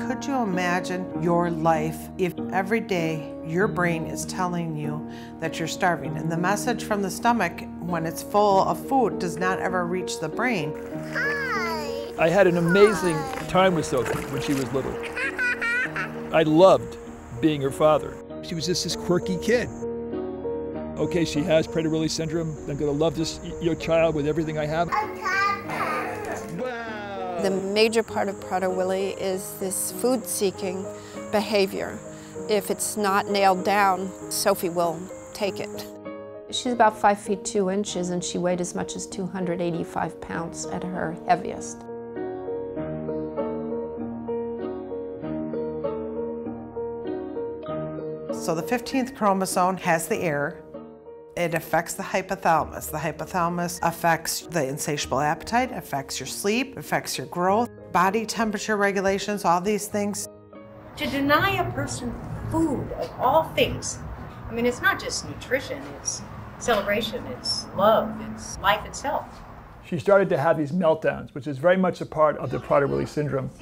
Could you imagine your life if every day your brain is telling you that you're starving, and the message from the stomach when it's full of food does not ever reach the brain? Hi. I had an amazing time with Sophie when she was little. I loved being her father. She was just this quirky kid. Okay, she has Prader-Willi Syndrome. I'm gonna love this child with everything I have. The major part of Prader-Willi is this food-seeking behavior. If it's not nailed down, Sophie will take it. She's about 5 feet 2 inches, and she weighed as much as 285 pounds at her heaviest. So the 15th chromosome has the error. It affects the hypothalamus. The hypothalamus affects the insatiable appetite, affects your sleep, affects your growth, body temperature regulations, all these things. To deny a person food of all things, I mean, it's not just nutrition, it's celebration, it's love, it's life itself. She started to have these meltdowns, which is very much a part of the Prader-Willi Syndrome.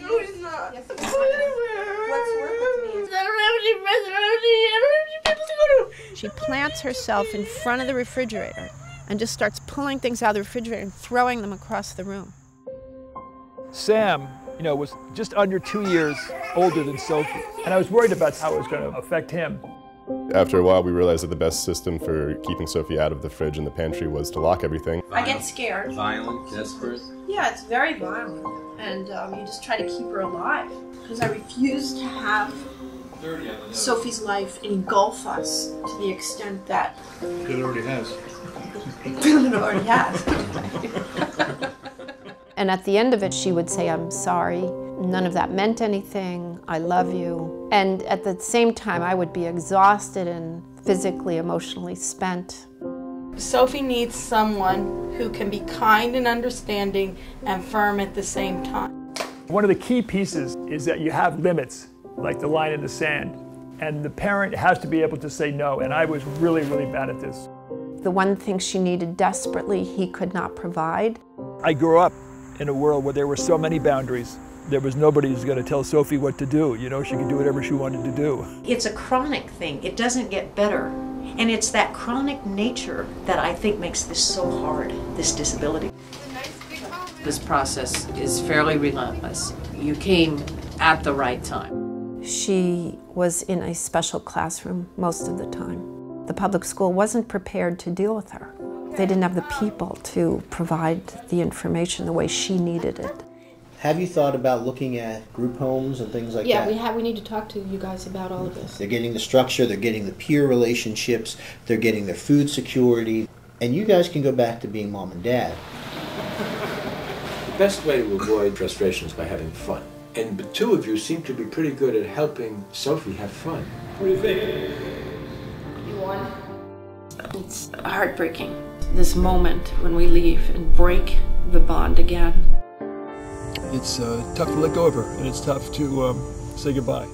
She plants herself in front of the refrigerator and just starts pulling things out of the refrigerator and throwing them across the room. Sam, was just under 2 years older than Sophie, and I was worried about how it was going to affect him. After a while, we realized that the best system for keeping Sophie out of the fridge and the pantry was to lock everything. I get scared. Violent, desperate? Yeah, it's very violent. And you just try to keep her alive. Because I refuse to have Sophie's life engulf us to the extent that... It already has. It already has. And at the end of it, she would say, "I'm sorry. None of that meant anything. I love you." And at the same time, I would be exhausted and physically, emotionally spent. Sophie needs someone who can be kind and understanding and firm at the same time. One of the key pieces is that you have limits, like the line in the sand, and the parent has to be able to say no, and I was really, really bad at this. The one thing she needed desperately, he could not provide. I grew up in a world where there were so many boundaries. There was nobody who's going to tell Sophie what to do. She could do whatever she wanted to do. It's a chronic thing. It doesn't get better. And it's that chronic nature that I think makes this so hard, this disability. This process is fairly relentless. You came at the right time. She was in a special classroom most of the time. The public school wasn't prepared to deal with her. They didn't have the people to provide the information the way she needed it. Have you thought about looking at group homes and things like that? Yeah, we need to talk to you guys about all of this. They're getting the structure, they're getting the peer relationships, they're getting their food security, and you guys can go back to being mom and dad. The best way to avoid frustration is by having fun. And the two of you seem to be pretty good at helping Sophie have fun. What do you think? You won. It's heartbreaking, this moment when we leave and break the bond again. It's tough to let go of her, and it's tough to say goodbye.